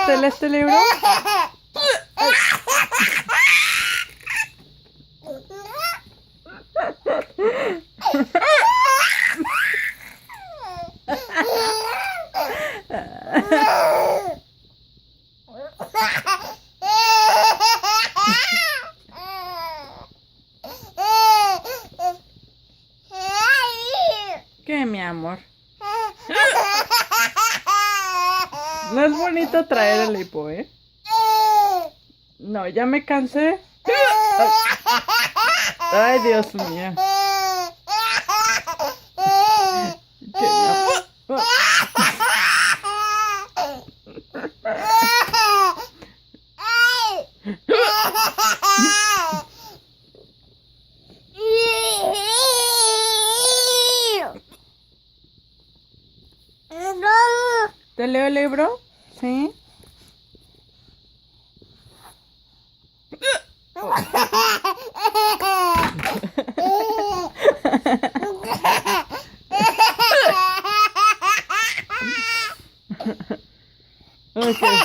Léetelo este libro. ¿Qué, mi amor? No es bonito traer el hipo, ¿eh? No, ya me cansé. Ay, Dios mío. ¿Qué, mi amor? ¿Te leo el libro? Sí. Okay.